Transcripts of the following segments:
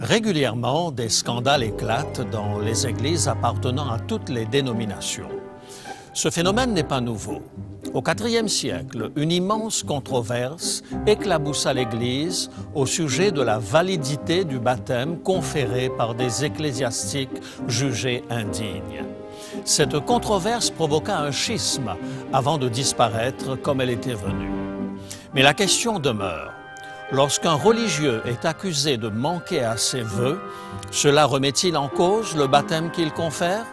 Régulièrement, des scandales éclatent dans les églises appartenant à toutes les dénominations. Ce phénomène n'est pas nouveau. Au IVe siècle, une immense controverse éclaboussa l'Église au sujet de la validité du baptême conféré par des ecclésiastiques jugés indignes. Cette controverse provoqua un schisme avant de disparaître comme elle était venue. Mais la question demeure. Lorsqu'un religieux est accusé de manquer à ses vœux, cela remet-il en cause le baptême qu'il confère?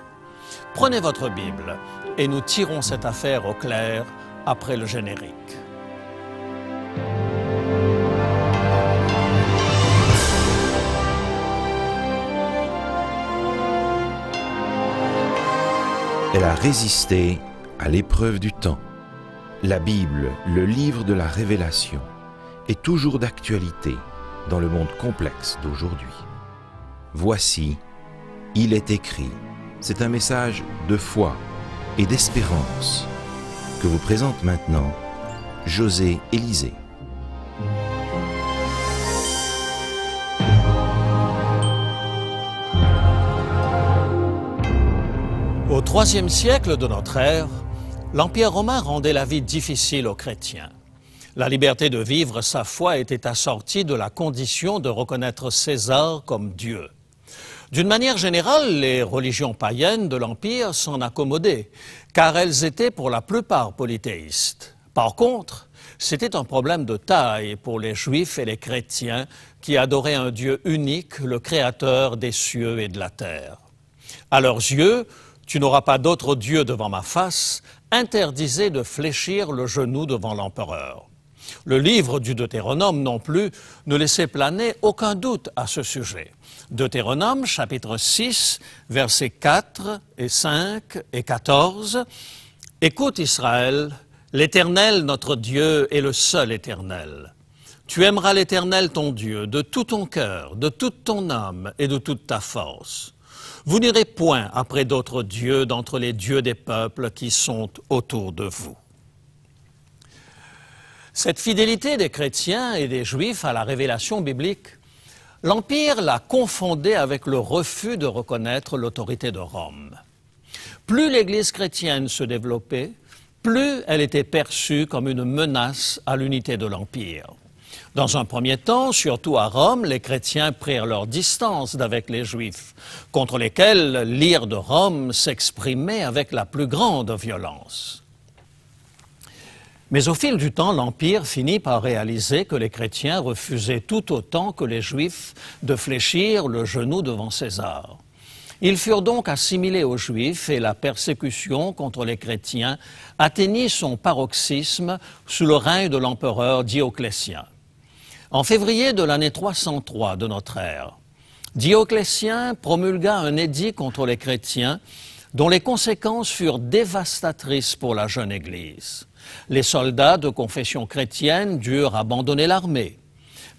Prenez votre Bible et nous tirons cette affaire au clair après le générique. Elle a résisté à l'épreuve du temps. La Bible, le livre de la révélation, est toujours d'actualité dans le monde complexe d'aujourd'hui. Voici, il est écrit. C'est un message de foi et d'espérance que vous présente maintenant José Élysée. Au IIIe siècle de notre ère, l'Empire romain rendait la vie difficile aux chrétiens. La liberté de vivre sa foi était assortie de la condition de reconnaître César comme Dieu. D'une manière générale, les religions païennes de l'Empire s'en accommodaient, car elles étaient pour la plupart polythéistes. Par contre, c'était un problème de taille pour les Juifs et les chrétiens qui adoraient un Dieu unique, le Créateur des cieux et de la terre. À leurs yeux, « Tu n'auras pas d'autre Dieu devant ma face » interdisait de fléchir le genou devant l'empereur. Le livre du Deutéronome non plus ne laissait planer aucun doute à ce sujet. Deutéronome, chapitre 6, versets 4 et 5 et 14. « Écoute Israël, l'Éternel notre Dieu est le seul Éternel. Tu aimeras l'Éternel ton Dieu de tout ton cœur, de toute ton âme et de toute ta force. Vous n'irez point après d'autres dieux d'entre les dieux des peuples qui sont autour de vous. » Cette fidélité des chrétiens et des Juifs à la révélation biblique, l'Empire l'a confondée avec le refus de reconnaître l'autorité de Rome. Plus l'Église chrétienne se développait, plus elle était perçue comme une menace à l'unité de l'Empire. Dans un premier temps, surtout à Rome, les chrétiens prirent leur distance d'avec les Juifs, contre lesquels l'ire de Rome s'exprimait avec la plus grande violence. Mais au fil du temps, l'Empire finit par réaliser que les chrétiens refusaient tout autant que les Juifs de fléchir le genou devant César. Ils furent donc assimilés aux Juifs et la persécution contre les chrétiens atteignit son paroxysme sous le règne de l'empereur Dioclétien. En février de l'année 303 de notre ère, Dioclétien promulgua un édit contre les chrétiens dont les conséquences furent dévastatrices pour la jeune Église. Les soldats de confession chrétienne durent abandonner l'armée.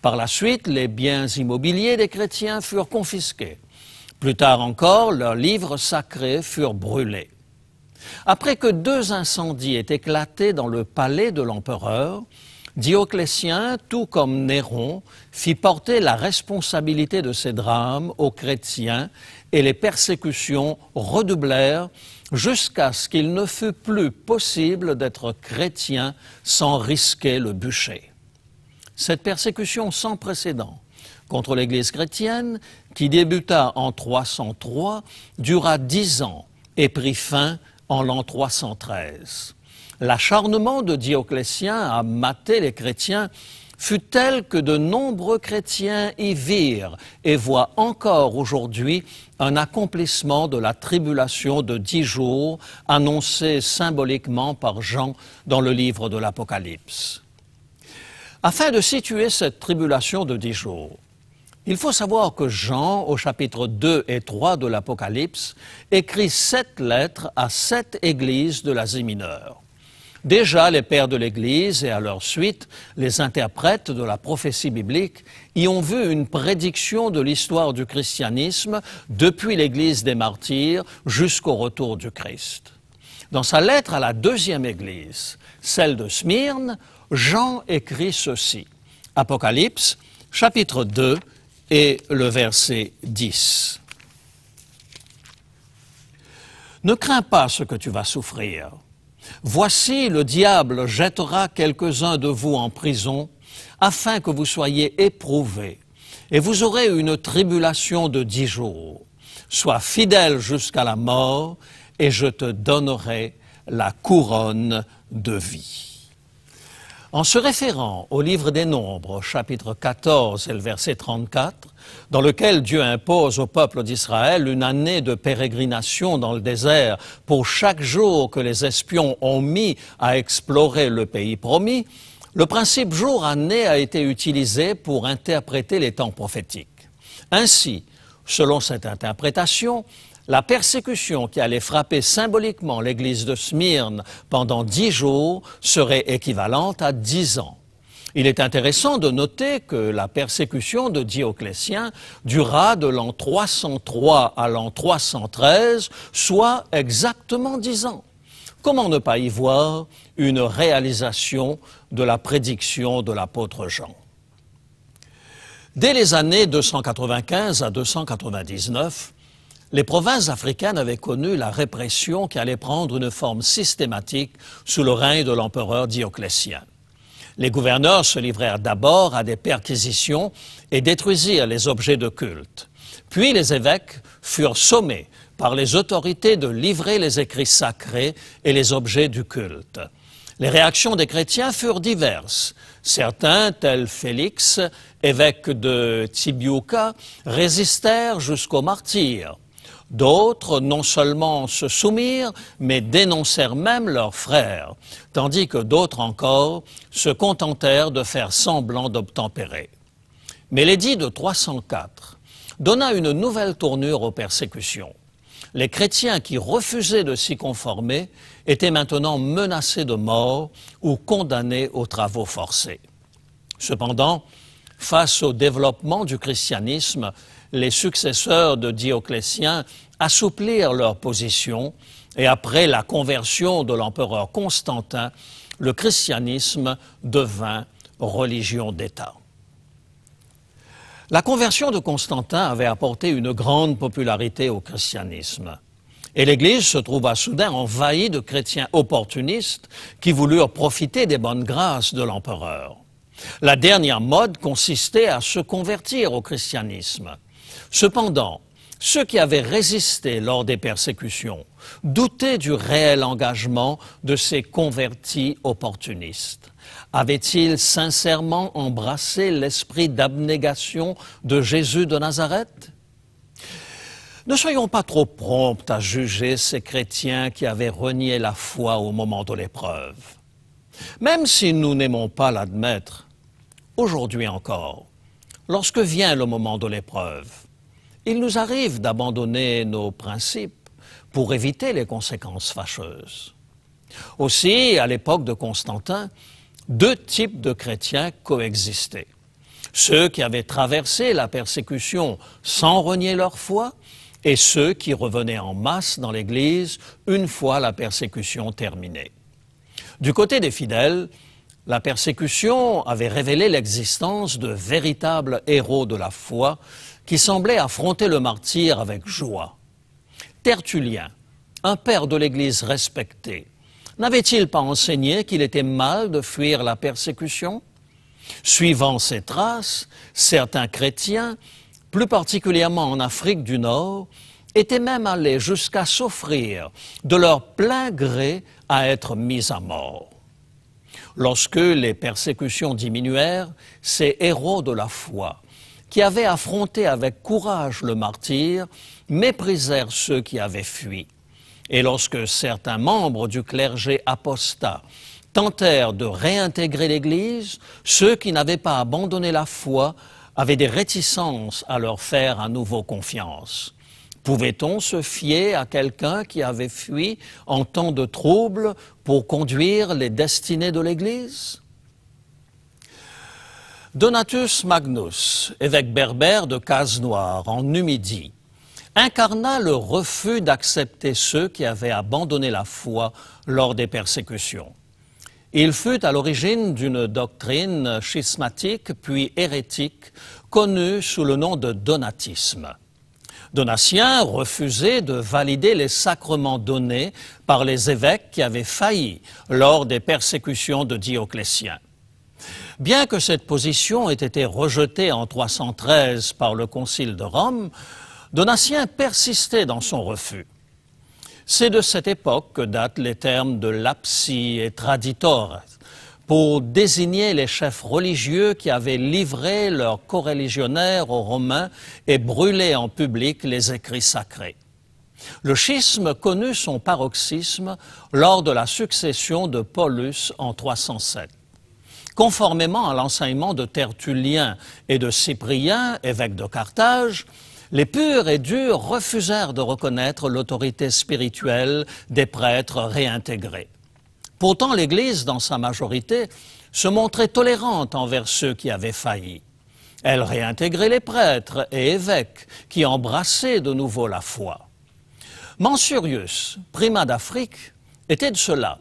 Par la suite, les biens immobiliers des chrétiens furent confisqués. Plus tard encore, leurs livres sacrés furent brûlés. Après que 2 incendies aient éclaté dans le palais de l'empereur, Dioclétien, tout comme Néron, fit porter la responsabilité de ces drames aux chrétiens et les persécutions redoublèrent jusqu'à ce qu'il ne fût plus possible d'être chrétien sans risquer le bûcher. Cette persécution sans précédent contre l'Église chrétienne, qui débuta en 303, dura 10 ans et prit fin en l'an 313. L'acharnement de Dioclétien à mater les chrétiens fut tel que de nombreux chrétiens y virent et voient encore aujourd'hui un accomplissement de la tribulation de 10 jours annoncée symboliquement par Jean dans le livre de l'Apocalypse. Afin de situer cette tribulation de 10 jours, il faut savoir que Jean, au chapitre 2 et 3 de l'Apocalypse, écrit 7 lettres à 7 églises de l'Asie mineure. Déjà, les pères de l'Église et à leur suite, les interprètes de la prophétie biblique y ont vu une prédiction de l'histoire du christianisme depuis l'Église des martyrs jusqu'au retour du Christ. Dans sa lettre à la 2e Église, celle de Smyrne, Jean écrit ceci. Apocalypse, chapitre 2 et le verset 10. Ne crains pas ce que tu vas souffrir. Voici, le diable jettera quelques-uns de vous en prison, afin que vous soyez éprouvés, et vous aurez une tribulation de 10 jours. Sois fidèle jusqu'à la mort, et je te donnerai la couronne de vie. En se référant au livre des Nombres, chapitre 14 et le verset 34, dans lequel Dieu impose au peuple d'Israël une année de pérégrination dans le désert pour chaque jour que les espions ont mis à explorer le pays promis, le principe jour-année a été utilisé pour interpréter les temps prophétiques. Ainsi, selon cette interprétation, la persécution qui allait frapper symboliquement l'église de Smyrne pendant 10 jours serait équivalente à 10 ans. Il est intéressant de noter que la persécution de Dioclétien dura de l'an 303 à l'an 313, soit exactement 10 ans. Comment ne pas y voir une réalisation de la prédiction de l'apôtre Jean? Dès les années 295 à 299, les provinces africaines avaient connu la répression qui allait prendre une forme systématique sous le règne de l'empereur Dioclétien. Les gouverneurs se livrèrent d'abord à des perquisitions et détruisirent les objets de culte. Puis les évêques furent sommés par les autorités de livrer les écrits sacrés et les objets du culte. Les réactions des chrétiens furent diverses. Certains, tels Félix, évêque de Tibiuca, résistèrent jusqu'au martyre. D'autres, non seulement se soumirent, mais dénoncèrent même leurs frères, tandis que d'autres encore se contentèrent de faire semblant d'obtempérer. Mais l'édit de 304 donna une nouvelle tournure aux persécutions. Les chrétiens qui refusaient de s'y conformer étaient maintenant menacés de mort ou condamnés aux travaux forcés. Cependant, face au développement du christianisme, les successeurs de Dioclétien assouplirent leur position et après la conversion de l'empereur Constantin, le christianisme devint religion d'État. La conversion de Constantin avait apporté une grande popularité au christianisme et l'Église se trouva soudain envahie de chrétiens opportunistes qui voulurent profiter des bonnes grâces de l'empereur. La dernière mode consistait à se convertir au christianisme. Cependant, ceux qui avaient résisté lors des persécutions doutaient du réel engagement de ces convertis opportunistes. Avaient-ils sincèrement embrassé l'esprit d'abnégation de Jésus de Nazareth? Ne soyons pas trop prompts à juger ces chrétiens qui avaient renié la foi au moment de l'épreuve. Même si nous n'aimons pas l'admettre, aujourd'hui encore, lorsque vient le moment de l'épreuve, il nous arrive d'abandonner nos principes pour éviter les conséquences fâcheuses. Aussi, à l'époque de Constantin, 2 types de chrétiens coexistaient. Ceux qui avaient traversé la persécution sans renier leur foi et ceux qui revenaient en masse dans l'Église une fois la persécution terminée. Du côté des fidèles, la persécution avait révélé l'existence de véritables héros de la foi qui semblaient affronter le martyre avec joie. Tertullien, un père de l'Église respecté, n'avait-il pas enseigné qu'il était mal de fuir la persécution? Suivant ses traces, certains chrétiens, plus particulièrement en Afrique du Nord, étaient même allés jusqu'à s'offrir de leur plein gré à être mis à mort. Lorsque les persécutions diminuèrent, ces héros de la foi, qui avaient affronté avec courage le martyre, méprisèrent ceux qui avaient fui. Et lorsque certains membres du clergé apostat tentèrent de réintégrer l'Église, ceux qui n'avaient pas abandonné la foi avaient des réticences à leur faire à nouveau confiance. Pouvait-on se fier à quelqu'un qui avait fui en temps de trouble pour conduire les destinées de l'Église? Donatus Magnus, évêque berbère de Cazenoire, en Numidie, incarna le refus d'accepter ceux qui avaient abandonné la foi lors des persécutions. Il fut à l'origine d'une doctrine schismatique puis hérétique connu sous le nom de donatisme. Donatien refusait de valider les sacrements donnés par les évêques qui avaient failli lors des persécutions de Dioclétien. Bien que cette position ait été rejetée en 313 par le Concile de Rome, Donatien persistait dans son refus. C'est de cette époque que datent les termes de lapsi et traditores pour désigner les chefs religieux qui avaient livré leurs coreligionnaires aux Romains et brûlé en public les écrits sacrés. Le schisme connut son paroxysme lors de la succession de Paulus en 307. Conformément à l'enseignement de Tertullien et de Cyprien, évêques de Carthage, les purs et durs refusèrent de reconnaître l'autorité spirituelle des prêtres réintégrés. Pourtant, l'Église, dans sa majorité, se montrait tolérante envers ceux qui avaient failli. Elle réintégrait les prêtres et évêques qui embrassaient de nouveau la foi. Mansurius, primat d'Afrique, était de cela.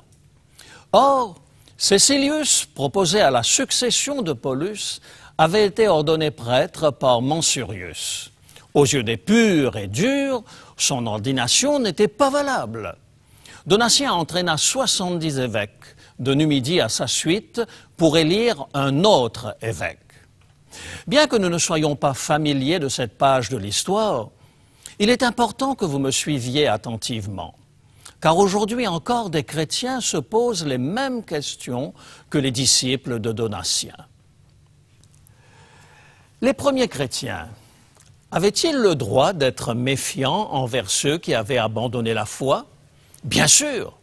Or, Cécilius, proposé à la succession de Paulus, avait été ordonné prêtre par Mansurius. Aux yeux des purs et durs, son ordination n'était pas valable. Donatien entraîna 70 évêques de Numidie à sa suite pour élire un autre évêque. Bien que nous ne soyons pas familiers de cette page de l'histoire, il est important que vous me suiviez attentivement, car aujourd'hui encore des chrétiens se posent les mêmes questions que les disciples de Donatien. Les premiers chrétiens avaient-ils le droit d'être méfiants envers ceux qui avaient abandonné la foi? Bien sûr.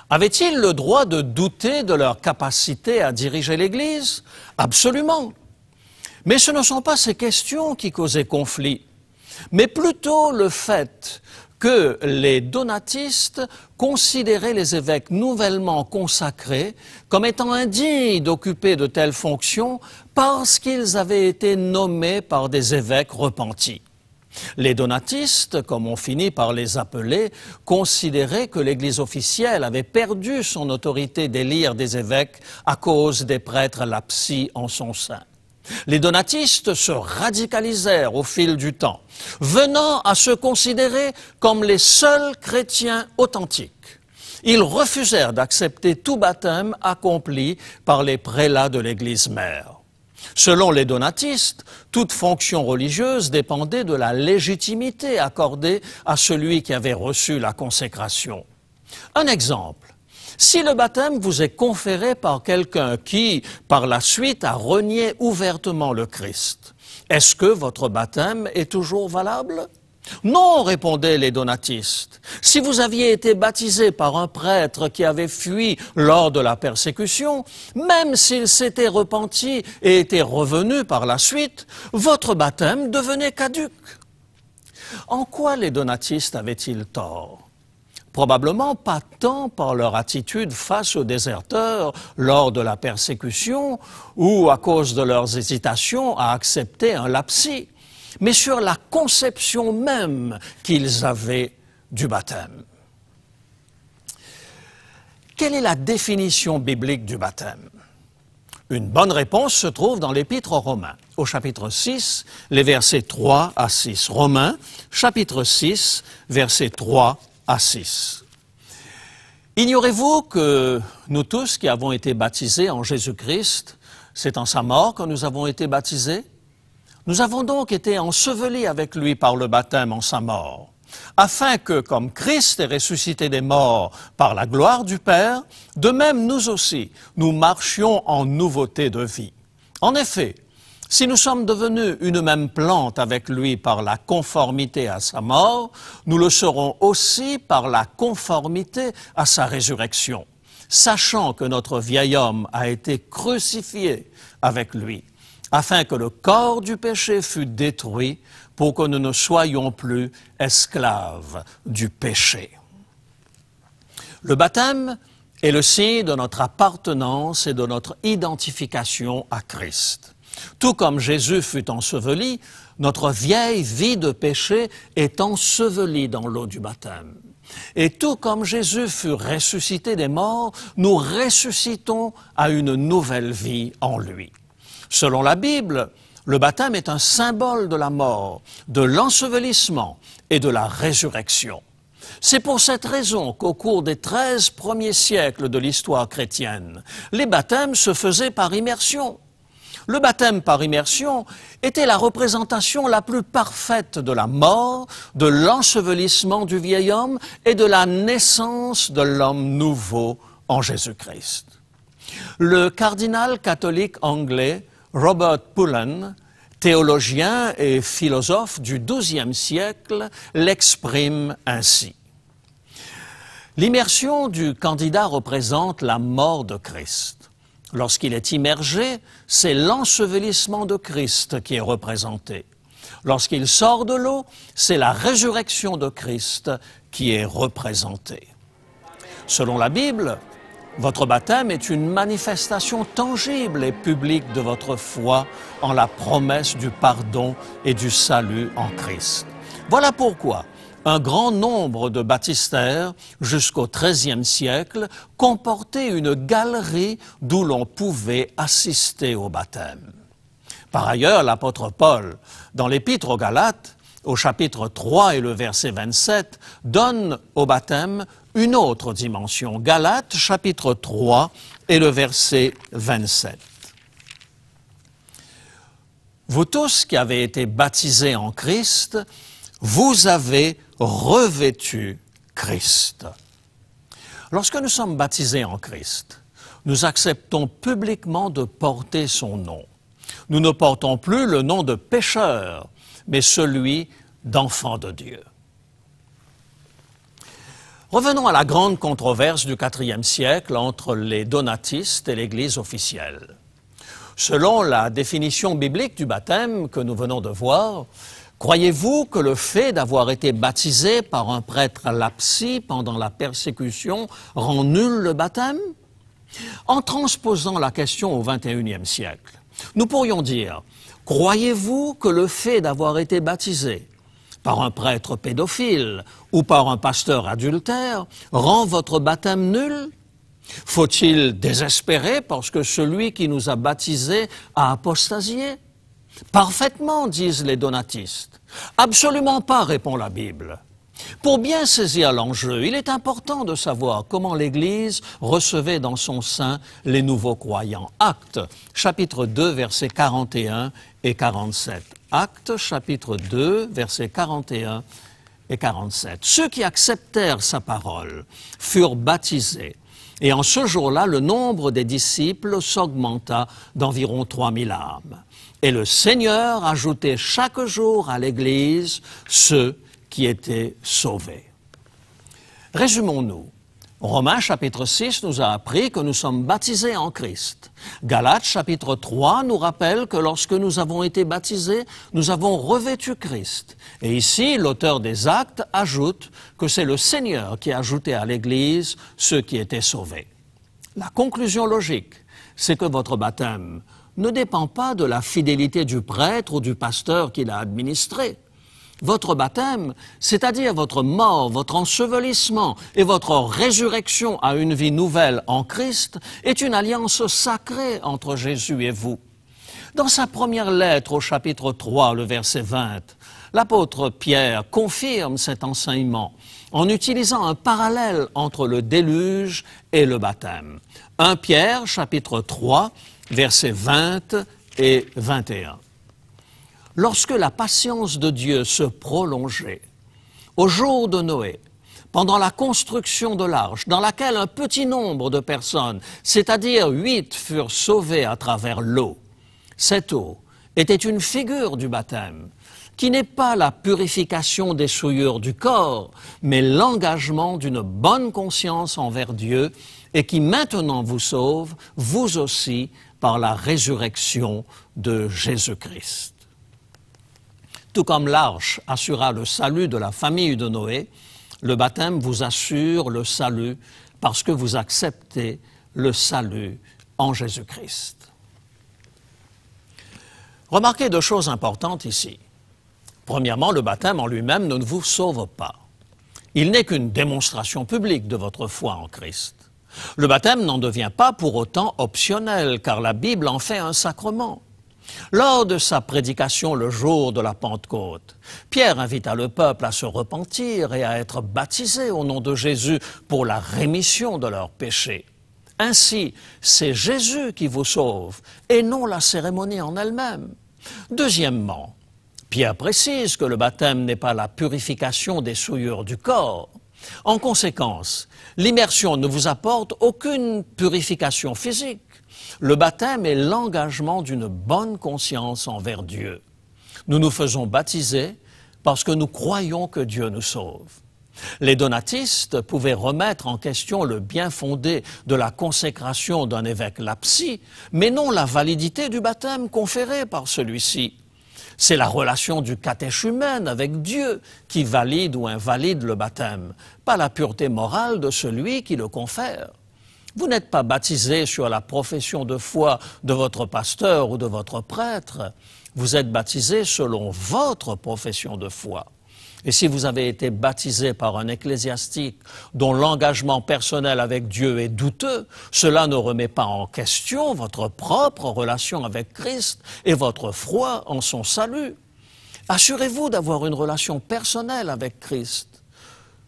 Avaient-ils le droit de douter de leur capacité à diriger l'Église? Absolument. Mais ce ne sont pas ces questions qui causaient conflit, mais plutôt le fait que les donatistes considéraient les évêques nouvellement consacrés comme étant indignes d'occuper de telles fonctions parce qu'ils avaient été nommés par des évêques repentis. Les donatistes, comme on finit par les appeler, considéraient que l'Église officielle avait perdu son autorité d'élire des évêques à cause des prêtres lapsi en son sein. Les donatistes se radicalisèrent au fil du temps, venant à se considérer comme les seuls chrétiens authentiques. Ils refusèrent d'accepter tout baptême accompli par les prélats de l'Église mère. Selon les donatistes, toute fonction religieuse dépendait de la légitimité accordée à celui qui avait reçu la consécration. Un exemple. Si le baptême vous est conféré par quelqu'un qui, par la suite, a renié ouvertement le Christ, est-ce que votre baptême est toujours valable? Non, répondaient les donatistes. Si vous aviez été baptisé par un prêtre qui avait fui lors de la persécution, même s'il s'était repenti et était revenu par la suite, votre baptême devenait caduc. En quoi les donatistes avaient-ils tort? Probablement pas tant par leur attitude face aux déserteurs lors de la persécution ou à cause de leurs hésitations à accepter un lapsi, mais sur la conception même qu'ils avaient du baptême. Quelle est la définition biblique du baptême? Une bonne réponse se trouve dans l'Épître aux Romains, au chapitre 6, les versets 3 à 6. Romains, chapitre 6, versets 3 à 6. Ignorez-vous que nous tous qui avons été baptisés en Jésus-Christ, c'est en sa mort que nous avons été baptisés? Nous avons donc été ensevelis avec lui par le baptême en sa mort, afin que, comme Christ est ressuscité des morts par la gloire du Père, de même nous aussi, nous marchions en nouveauté de vie. En effet, si nous sommes devenus une même plante avec lui par la conformité à sa mort, nous le serons aussi par la conformité à sa résurrection, sachant que notre vieil homme a été crucifié avec lui, afin que le corps du péché fût détruit pour que nous ne soyons plus esclaves du péché. Le baptême est le signe de notre appartenance et de notre identification à Christ. Tout comme Jésus fut enseveli, notre vieille vie de péché est ensevelie dans l'eau du baptême. Et tout comme Jésus fut ressuscité des morts, nous ressuscitons à une nouvelle vie en lui. Selon la Bible, Le baptême est un symbole de la mort, de l'ensevelissement et de la résurrection. C'est pour cette raison qu'au cours des 13 premiers siècles de l'histoire chrétienne, les baptêmes se faisaient par immersion. Le baptême par immersion était la représentation la plus parfaite de la mort, de l'ensevelissement du vieil homme et de la naissance de l'homme nouveau en Jésus-Christ. Le cardinal catholique anglais Robert Pullen, théologien et philosophe du XIIe siècle, l'exprime ainsi. L'immersion du candidat représente la mort de Christ. Lorsqu'il est immergé, c'est l'ensevelissement de Christ qui est représenté. Lorsqu'il sort de l'eau, c'est la résurrection de Christ qui est représentée. Selon la Bible, votre baptême est une manifestation tangible et publique de votre foi en la promesse du pardon et du salut en Christ. Voilà pourquoi un grand nombre de baptistères, jusqu'au XIIIe siècle, comportaient une galerie d'où l'on pouvait assister au baptême. Par ailleurs, l'apôtre Paul, dans l'Épître aux Galates, au chapitre 3 et le verset 27, donne au baptême une autre dimension. Galates, chapitre 3 et le verset 27. Vous tous qui avez été baptisés en Christ, vous avez revêtu Christ. Lorsque nous sommes baptisés en Christ, nous acceptons publiquement de porter son nom. Nous ne portons plus le nom de pécheur, mais celui d'enfant de Dieu. Revenons à la grande controverse du IVe siècle entre les donatistes et l'Église officielle. Selon la définition biblique du baptême que nous venons de voir, croyez-vous que le fait d'avoir été baptisé par un prêtre lapsi pendant la persécution rend nul le baptême? En transposant la question au XXIe siècle, nous pourrions dire, croyez-vous que le fait d'avoir été baptisé par un prêtre pédophile ou par un pasteur adultère rend votre baptême nul? Faut-il désespérer parce que celui qui nous a baptisés a apostasié? Parfaitement, disent les donatistes. Absolument pas, répond la Bible. Pour bien saisir l'enjeu, il est important de savoir comment l'Église recevait dans son sein les nouveaux croyants. Actes, chapitre 2, versets 41 et 47. Actes, chapitre 2, versets 41 et 47. Ceux qui acceptèrent sa parole furent baptisés. Et en ce jour-là, le nombre des disciples s'augmenta d'environ 3000 âmes. Et le Seigneur ajoutait chaque jour à l'Église ceux qui étaient sauvés. Résumons-nous. Romains chapitre 6 nous a appris que nous sommes baptisés en Christ. Galates chapitre 3 nous rappelle que lorsque nous avons été baptisés, nous avons revêtu Christ. Et ici, l'auteur des Actes ajoute que c'est le Seigneur qui a ajouté à l'Église ceux qui étaient sauvés. La conclusion logique, c'est que votre baptême ne dépend pas de la fidélité du prêtre ou du pasteur qui l'a administré. Votre baptême, c'est-à-dire votre mort, votre ensevelissement et votre résurrection à une vie nouvelle en Christ, est une alliance sacrée entre Jésus et vous. Dans sa première lettre au chapitre 3, le verset 20, l'apôtre Pierre confirme cet enseignement en utilisant un parallèle entre le déluge et le baptême. 1 Pierre, chapitre 3, versets 20 et 21. Lorsque la patience de Dieu se prolongeait, au jour de Noé, pendant la construction de l'arche, dans laquelle un petit nombre de personnes, c'est-à-dire 8, furent sauvées à travers l'eau, cette eau était une figure du baptême, qui n'est pas la purification des souillures du corps, mais l'engagement d'une bonne conscience envers Dieu et qui maintenant vous sauve, vous aussi, par la résurrection de Jésus-Christ. Tout comme l'arche assura le salut de la famille de Noé, le baptême vous assure le salut parce que vous acceptez le salut en Jésus-Christ. Remarquez deux choses importantes ici. Premièrement, le baptême en lui-même ne vous sauve pas. Il n'est qu'une démonstration publique de votre foi en Christ. Le baptême n'en devient pas pour autant optionnel, car la Bible en fait un sacrement. Lors de sa prédication le jour de la Pentecôte, Pierre invita le peuple à se repentir et à être baptisé au nom de Jésus pour la rémission de leurs péchés. Ainsi, c'est Jésus qui vous sauve et non la cérémonie en elle-même. Deuxièmement, Pierre précise que le baptême n'est pas la purification des souillures du corps. En conséquence, l'immersion ne vous apporte aucune purification physique. Le baptême est l'engagement d'une bonne conscience envers Dieu. Nous nous faisons baptiser parce que nous croyons que Dieu nous sauve. Les donatistes pouvaient remettre en question le bien fondé de la consécration d'un évêque lapsi, mais non la validité du baptême conféré par celui-ci. C'est la relation du catéchumène avec Dieu qui valide ou invalide le baptême, pas la pureté morale de celui qui le confère. Vous n'êtes pas baptisé sur la profession de foi de votre pasteur ou de votre prêtre. Vous êtes baptisé selon votre profession de foi. Et si vous avez été baptisé par un ecclésiastique dont l'engagement personnel avec Dieu est douteux, cela ne remet pas en question votre propre relation avec Christ et votre foi en son salut. Assurez-vous d'avoir une relation personnelle avec Christ.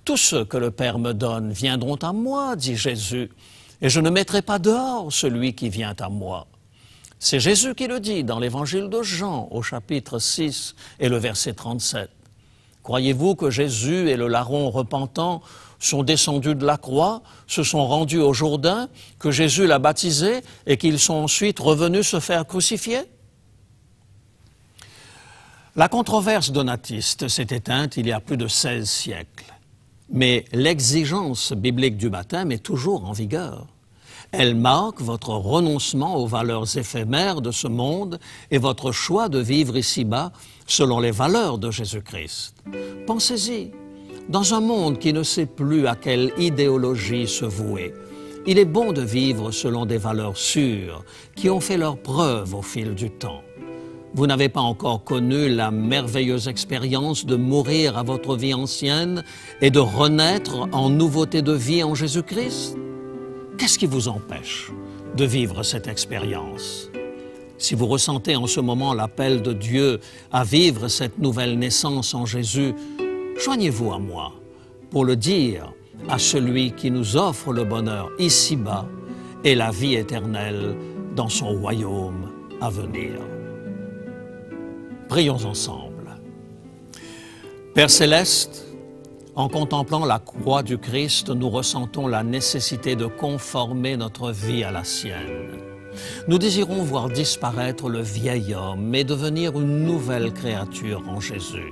Tous ceux que le Père me donne viendront à moi, dit Jésus, et je ne mettrai pas dehors celui qui vient à moi. C'est Jésus qui le dit dans l'évangile de Jean au chapitre 6 et le verset 37. Croyez-vous que Jésus et le larron repentant sont descendus de la croix, se sont rendus au Jourdain, que Jésus l'a baptisé et qu'ils sont ensuite revenus se faire crucifier? La controverse donatiste s'est éteinte il y a plus de 16 siècles. Mais l'exigence biblique du baptême est toujours en vigueur. Elle marque votre renoncement aux valeurs éphémères de ce monde et votre choix de vivre ici-bas selon les valeurs de Jésus-Christ. Pensez-y, dans un monde qui ne sait plus à quelle idéologie se vouer, il est bon de vivre selon des valeurs sûres qui ont fait leur preuve au fil du temps. Vous n'avez pas encore connu la merveilleuse expérience de mourir à votre vie ancienne et de renaître en nouveauté de vie en Jésus-Christ? Qu'est-ce qui vous empêche de vivre cette expérience? Si vous ressentez en ce moment l'appel de Dieu à vivre cette nouvelle naissance en Jésus, joignez-vous à moi pour le dire à celui qui nous offre le bonheur ici-bas et la vie éternelle dans son royaume à venir. Prions ensemble. Père Céleste, en contemplant la croix du Christ, nous ressentons la nécessité de conformer notre vie à la sienne. Nous désirons voir disparaître le vieil homme et devenir une nouvelle créature en Jésus.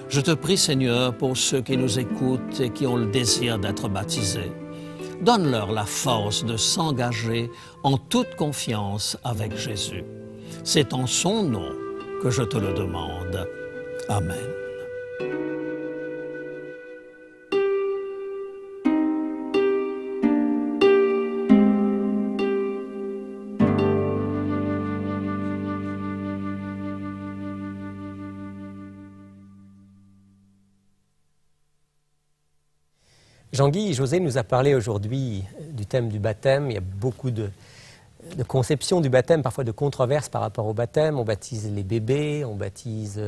Je te prie, Seigneur, pour ceux qui nous écoutent et qui ont le désir d'être baptisés. Donne-leur la force de s'engager en toute confiance avec Jésus. C'est en son nom que je te le demande. Amen. Jean-Guy, José nous a parlé aujourd'hui du thème du baptême. Il y a beaucoup de conceptions du baptême, parfois de controverses par rapport au baptême. On baptise les bébés, on baptise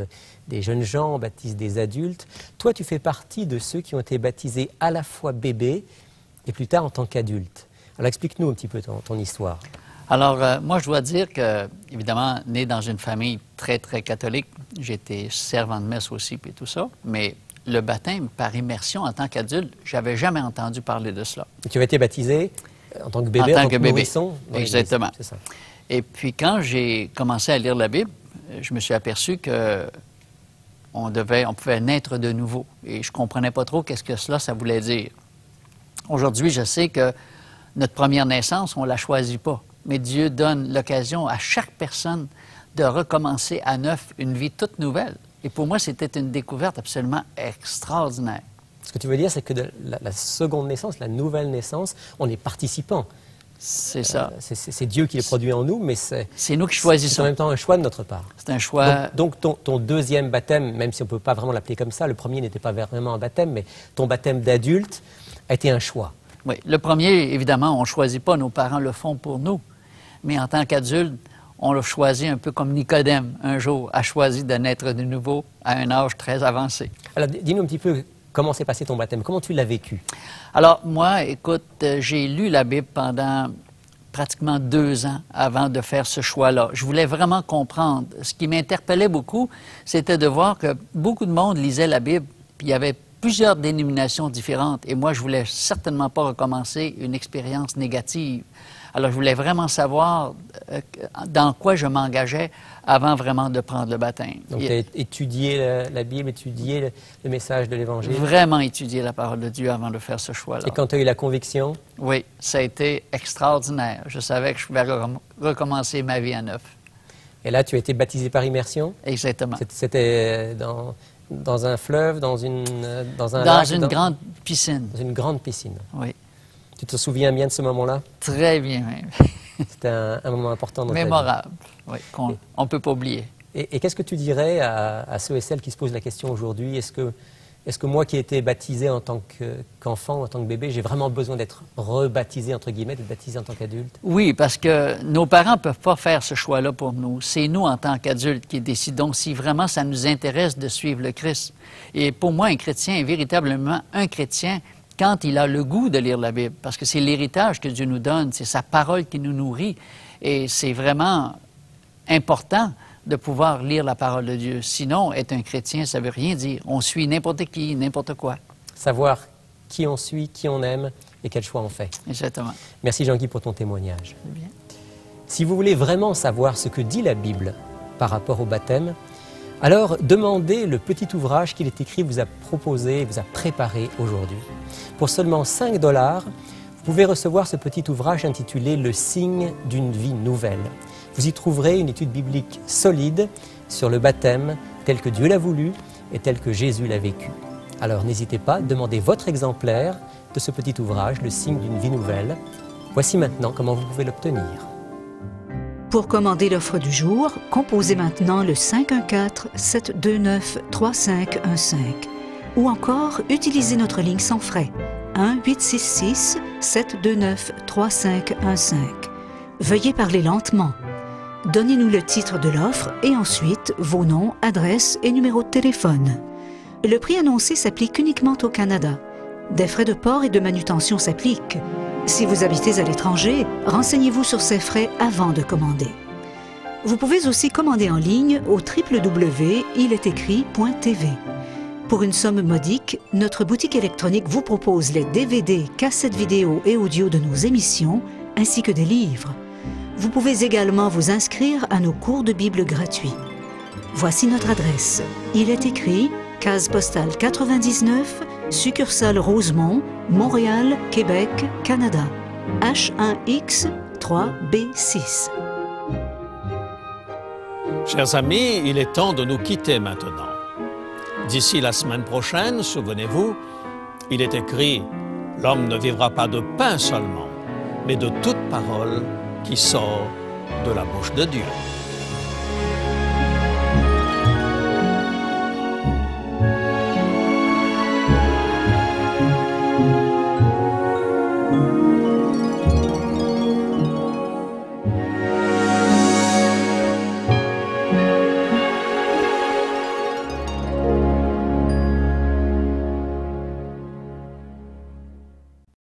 des jeunes gens, on baptise des adultes. Toi, tu fais partie de ceux qui ont été baptisés à la fois bébés et plus tard en tant qu'adultes. Alors explique-nous un petit peu ton histoire. Alors, moi, je dois dire que, évidemment, né dans une famille très, très catholique, j'étais servant de messe aussi, puis tout ça, mais le baptême par immersion en tant qu'adulte, j'avais jamais entendu parler de cela. Tu avais été baptisé en tant que bébé, en tant que nourrisson? Exactement. C'est ça. Et puis, quand j'ai commencé à lire la Bible, je me suis aperçu que on pouvait naître de nouveau. Et je ne comprenais pas trop qu'est-ce que ça voulait dire. Aujourd'hui, je sais que notre première naissance, on ne la choisit pas. Mais Dieu donne l'occasion à chaque personne de recommencer à neuf une vie toute nouvelle. Et pour moi, c'était une découverte absolument extraordinaire. Ce que tu veux dire, c'est que de la seconde naissance, la nouvelle naissance, on est participant. C'est ça. C'est Dieu qui le produit en nous, mais c'est nous qui choisissons. C'est en même temps un choix de notre part. C'est un choix. Donc ton deuxième baptême, même si on ne peut pas vraiment l'appeler comme ça, le premier n'était pas vraiment un baptême, mais ton baptême d'adulte a été un choix. Oui. Le premier, évidemment, on ne choisit pas, nos parents le font pour nous. Mais en tant qu'adulte, on l'a choisi un peu comme Nicodème, un jour, a choisi de naître de nouveau à un âge très avancé. Alors, dis-nous un petit peu comment s'est passé ton baptême, comment tu l'as vécu? Alors, moi, écoute, j'ai lu la Bible pendant pratiquement 2 ans avant de faire ce choix-là. Je voulais vraiment comprendre. Ce qui m'interpellait beaucoup, c'était de voir que beaucoup de monde lisait la Bible, puis il y avait plusieurs dénominations différentes. Et moi, je voulais certainement pas recommencer une expérience négative. Alors, je voulais vraiment savoir dans quoi je m'engageais avant vraiment de prendre le baptême. Donc, tu as étudié la Bible, étudié le message de l'Évangile? Vraiment étudié la parole de Dieu avant de faire ce choix-là. Et quand tu as eu la conviction? Oui, ça a été extraordinaire. Je savais que je pouvais recommencer ma vie à neuf. Et là, tu as été baptisé par immersion? Exactement. C'était dans un fleuve, dans un lac? Dans une grande piscine. Dans une grande piscine. Oui. Tu te souviens bien de ce moment-là? Très bien, même. C'était un moment important dans ta vie. Mémorable, oui, qu'on ne peut pas oublier. Et qu'est-ce que tu dirais à ceux et celles qui se posent la question aujourd'hui? Est-ce que moi qui ai été baptisé en tant qu'enfant, en tant que bébé, j'ai vraiment besoin d'être rebaptisé, entre guillemets, d'être baptisé en tant qu'adulte? Oui, parce que nos parents ne peuvent pas faire ce choix-là pour nous. C'est nous, en tant qu'adultes, qui décidons si vraiment ça nous intéresse de suivre le Christ. Et pour moi, un chrétien est véritablement un chrétien quand il a le goût de lire la Bible, parce que c'est l'héritage que Dieu nous donne, c'est sa parole qui nous nourrit, et c'est vraiment important de pouvoir lire la parole de Dieu. Sinon, être un chrétien, ça ne veut rien dire. On suit n'importe qui, n'importe quoi. Savoir qui on suit, qui on aime et quel choix on fait. Exactement. Merci Jean-Guy pour ton témoignage. Bien. Si vous voulez vraiment savoir ce que dit la Bible par rapport au baptême, alors demandez le petit ouvrage qu'il est écrit, vous a proposé, vous a préparé aujourd'hui. Pour seulement 5 $, vous pouvez recevoir ce petit ouvrage intitulé « Le signe d'une vie nouvelle ». Vous y trouverez une étude biblique solide sur le baptême tel que Dieu l'a voulu et tel que Jésus l'a vécu. Alors n'hésitez pas, demandez votre exemplaire de ce petit ouvrage « Le signe d'une vie nouvelle ». Voici maintenant comment vous pouvez l'obtenir. Pour commander l'offre du jour, composez maintenant le 514-729-3515 ou encore utilisez notre ligne sans frais 1-866-729-3515. Veuillez parler lentement. Donnez-nous le titre de l'offre et ensuite vos noms, adresses et numéros de téléphone. Le prix annoncé s'applique uniquement au Canada. Des frais de port et de manutention s'appliquent. Si vous habitez à l'étranger, renseignez-vous sur ces frais avant de commander. Vous pouvez aussi commander en ligne au www.iletécrit.tv. Pour une somme modique, notre boutique électronique vous propose les DVD, cassettes vidéo et audio de nos émissions, ainsi que des livres. Vous pouvez également vous inscrire à nos cours de Bible gratuits. Voici notre adresse. Il est écrit, case postale 99, succursale Rosemont, Montréal, Québec, Canada. H1X 3B6. Chers amis, il est temps de nous quitter maintenant. D'ici la semaine prochaine, souvenez-vous, il est écrit « L'homme ne vivra pas de pain seulement, mais de toute parole qui sort de la bouche de Dieu. »